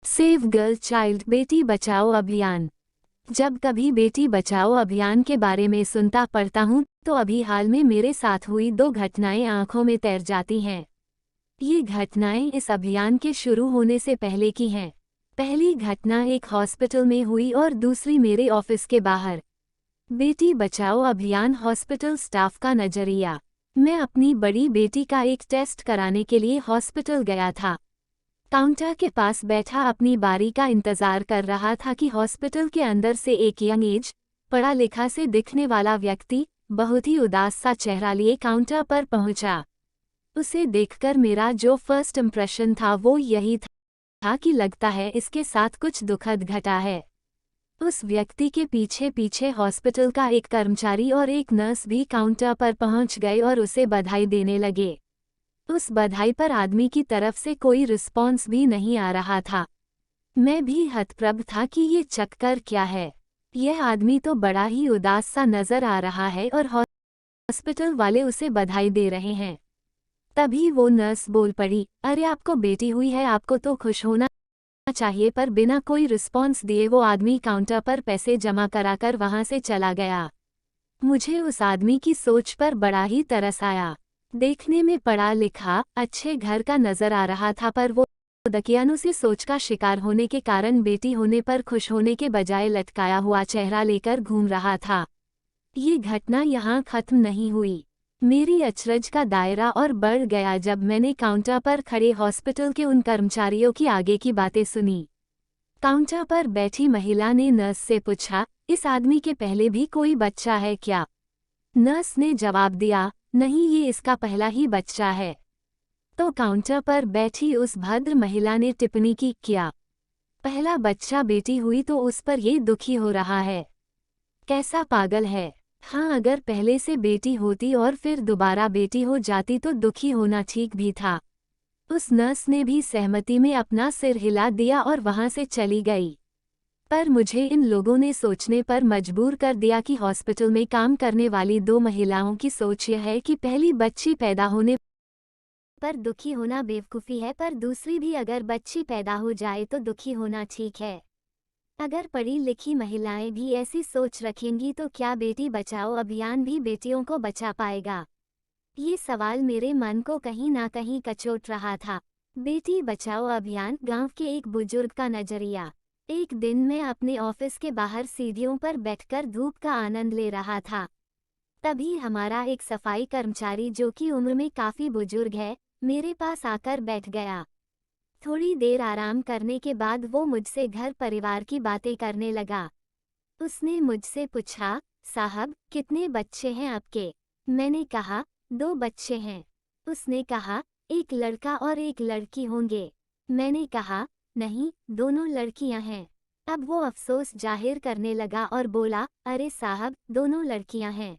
Save girl child Beti Bachao अभियान। जब कभी बेटी बचाओ अभियान के बारे में सुनता पढ़ता हूँ तो अभी हाल में मेरे साथ हुई दो घटनाएं आंखों में तैर जाती हैं। ये घटनाएं इस अभियान के शुरू होने से पहले की हैं। पहली घटना एक हॉस्पिटल में हुई और दूसरी मेरे ऑफिस के बाहर। बेटी बचाओ अभियान हॉस्पिटल स्टाफ का नजरिया। मैं अपनी बड़ी बेटी का एक टेस्ट कराने के लिए हॉस्पिटल गया था। काउंटर के पास बैठा अपनी बारी का इंतजार कर रहा था कि हॉस्पिटल के अंदर से एक यंग एज पढ़ा लिखा से दिखने वाला व्यक्ति बहुत ही उदास सा चेहरा लिए काउंटर पर पहुंचा। उसे देखकर मेरा जो फर्स्ट इम्प्रेशन था वो यही था कि लगता है इसके साथ कुछ दुखद घटा है। उस व्यक्ति के पीछे पीछे हॉस्पिटल का एक कर्मचारी और एक नर्स भी काउंटर पर पहुंच गए और उसे बधाई देने लगे। उस बधाई पर आदमी की तरफ से कोई रिस्पॉन्स भी नहीं आ रहा था। मैं भी हतप्रभ था कि ये चक्कर क्या है। यह आदमी तो बड़ा ही उदास सा नजर आ रहा है और हॉस्पिटल वाले उसे बधाई दे रहे हैं। तभी वो नर्स बोल पड़ी, अरे आपको बेटी हुई है, आपको तो खुश होना चाहिए। पर बिना कोई रिस्पॉन्स दिए वो आदमी काउंटर पर पैसे जमा कराकर वहां से चला गया। मुझे उस आदमी की सोच पर बड़ा ही तरस आया। देखने में पढ़ा लिखा अच्छे घर का नजर आ रहा था, पर वो दकियानुसी सोच का शिकार होने के कारण बेटी होने पर खुश होने के बजाय लटकाया हुआ चेहरा लेकर घूम रहा था। ये घटना यहाँ खत्म नहीं हुई। मेरी अचरज का दायरा और बढ़ गया जब मैंने काउंटर पर खड़े हॉस्पिटल के उन कर्मचारियों की आगे की बातें सुनी। काउंटर पर बैठी महिला ने नर्स से पूछा, इस आदमी के पहले भी कोई बच्चा है क्या? नर्स ने जवाब दिया, नहीं, ये इसका पहला ही बच्चा है। तो काउंटर पर बैठी उस भद्र महिला ने टिप्पणी की, क्या पहला बच्चा बेटी हुई तो उस पर ये दुखी हो रहा है? कैसा पागल है। हाँ, अगर पहले से बेटी होती और फिर दोबारा बेटी हो जाती तो दुखी होना ठीक भी था। उस नर्स ने भी सहमति में अपना सिर हिला दिया और वहां से चली गई। पर मुझे इन लोगों ने सोचने पर मजबूर कर दिया कि हॉस्पिटल में काम करने वाली दो महिलाओं की सोच यह है कि पहली बच्ची पैदा होने पर दुखी होना बेवकूफ़ी है, पर दूसरी भी अगर बच्ची पैदा हो जाए तो दुखी होना ठीक है। अगर पढ़ी लिखी महिलाएं भी ऐसी सोच रखेंगी तो क्या बेटी बचाओ अभियान भी बेटियों को बचा पाएगा? ये सवाल मेरे मन को कहीं ना कहीं कचोट रहा था। बेटी बचाओ अभियान गांव के एक बुजुर्ग का नजरिया। एक दिन मैं अपने ऑफिस के बाहर सीढ़ियों पर बैठकर धूप का आनंद ले रहा था। तभी हमारा एक सफाई कर्मचारी, जो कि उम्र में काफी बुजुर्ग है, मेरे पास आकर बैठ गया। थोड़ी देर आराम करने के बाद वो मुझसे घर परिवार की बातें करने लगा। उसने मुझसे पूछा, साहब कितने बच्चे हैं आपके? मैंने कहा, 2 बच्चे हैं। उसने कहा, एक लड़का और एक लड़की होंगे? मैंने कहा, नहीं, दोनों लड़कियां हैं। अब वो अफसोस जाहिर करने लगा और बोला, अरे साहब, दोनों लड़कियां हैं।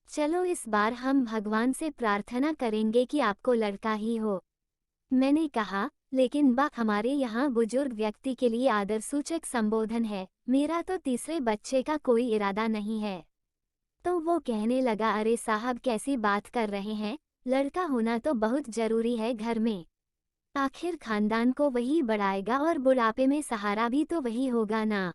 चलो इस बार हम भगवान से प्रार्थना करेंगे कि आपको लड़का ही हो। मैंने कहा, लेकिन बा हमारे यहाँ बुजुर्ग व्यक्ति के लिए आदरसूचक संबोधन है, मेरा तो तीसरे बच्चे का कोई इरादा नहीं है। तो वो कहने लगा, अरे साहब कैसी बात कर रहे हैं, लड़का होना तो बहुत जरूरी है घर में। आखिर खानदान को वही बढ़ाएगा और बुढ़ापे में सहारा भी तो वही होगा ना।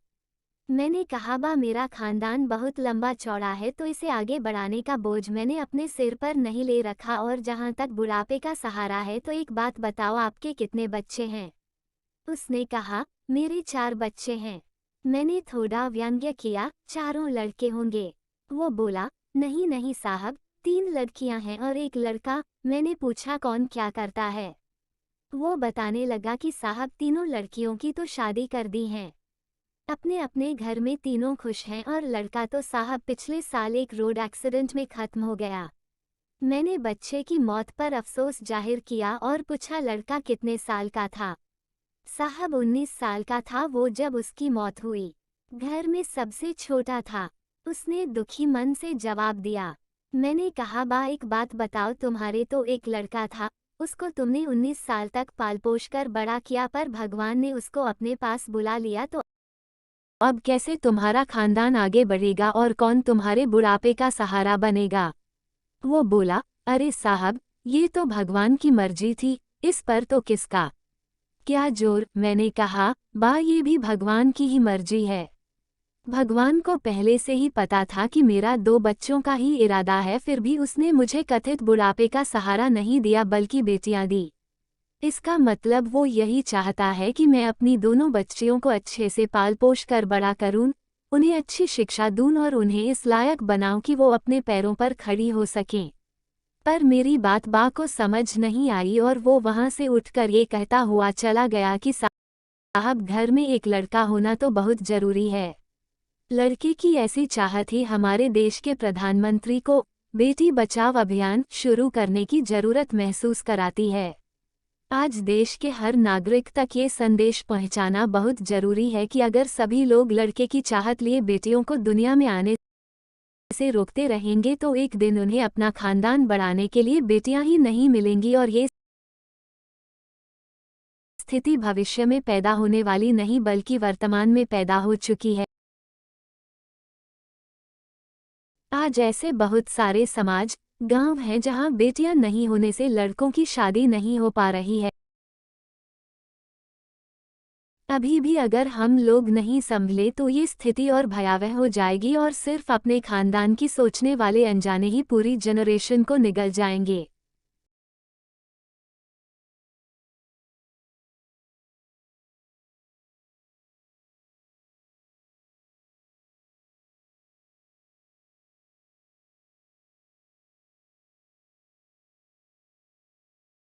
मैंने कहा, बा मेरा खानदान बहुत लंबा चौड़ा है तो इसे आगे बढ़ाने का बोझ मैंने अपने सिर पर नहीं ले रखा, और जहाँ तक बुढ़ापे का सहारा है तो एक बात बताओ, आपके कितने बच्चे हैं? उसने कहा, मेरे 4 बच्चे हैं। मैंने थोड़ा व्यंग्य किया, चारों लड़के होंगे? वो बोला, नहीं नहीं साहब, 3 लड़कियां हैं और एक लड़का। मैंने पूछा, कौन क्या करता है? वो बताने लगा कि साहब तीनों लड़कियों की तो शादी कर दी हैं, अपने अपने घर में तीनों खुश हैं, और लड़का तो साहब पिछले साल एक रोड एक्सीडेंट में खत्म हो गया। मैंने बच्चे की मौत पर अफसोस जाहिर किया और पूछा, लड़का कितने साल का था? साहब 19 साल का था वो जब उसकी मौत हुई। घर में सबसे छोटा था। उसने दुखी मन से जवाब दिया। मैंने कहा, बा एक बात बताओ, तुम्हारे तो एक लड़का था, उसको तुमने 19 साल तक पाल पोष कर बड़ा किया, पर भगवान ने उसको अपने पास बुला लिया, तो अब कैसे तुम्हारा खानदान आगे बढ़ेगा और कौन तुम्हारे बुढ़ापे का सहारा बनेगा? वो बोला, अरे साहब, ये तो भगवान की मर्जी थी, इस पर तो किसका क्या जोर, मैंने कहा, बा ये भी भगवान की ही मर्जी है। भगवान को पहले से ही पता था कि मेरा 2 बच्चों का ही इरादा है, फिर भी उसने मुझे कथित बुढ़ापे का सहारा नहीं दिया बल्कि बेटियां दी। इसका मतलब वो यही चाहता है कि मैं अपनी दोनों बच्चियों को अच्छे से पाल पोष कर बड़ा करूं, उन्हें अच्छी शिक्षा दूं और उन्हें इस लायक बनाऊं कि वो अपने पैरों पर खड़ी हो सकें। पर मेरी बात बा को समझ नहीं आई और वो वहां से उठकर ये कहता हुआ चला गया कि साहब, घर में एक लड़का होना तो बहुत जरूरी है। लड़के की ऐसी चाहत ही हमारे देश के प्रधानमंत्री को बेटी बचाओ अभियान शुरू करने की जरूरत महसूस कराती है। आज देश के हर नागरिक तक ये संदेश पहुंचाना बहुत जरूरी है कि अगर सभी लोग लड़के की चाहत लिए बेटियों को दुनिया में आने से रोकते रहेंगे तो एक दिन उन्हें अपना खानदान बढ़ाने के लिए बेटियां ही नहीं मिलेंगी और ये स्थिति भविष्य में पैदा होने वाली नहीं बल्कि वर्तमान में पैदा हो चुकी है। आज ऐसे बहुत सारे समाज, गांव हैं जहां बेटियां नहीं होने से लड़कों की शादी नहीं हो पा रही है। अभी भी अगर हम लोग नहीं संभले तो ये स्थिति और भयावह हो जाएगी और सिर्फ अपने खानदान की सोचने वाले अनजाने ही पूरी जनरेशन को निगल जाएंगे।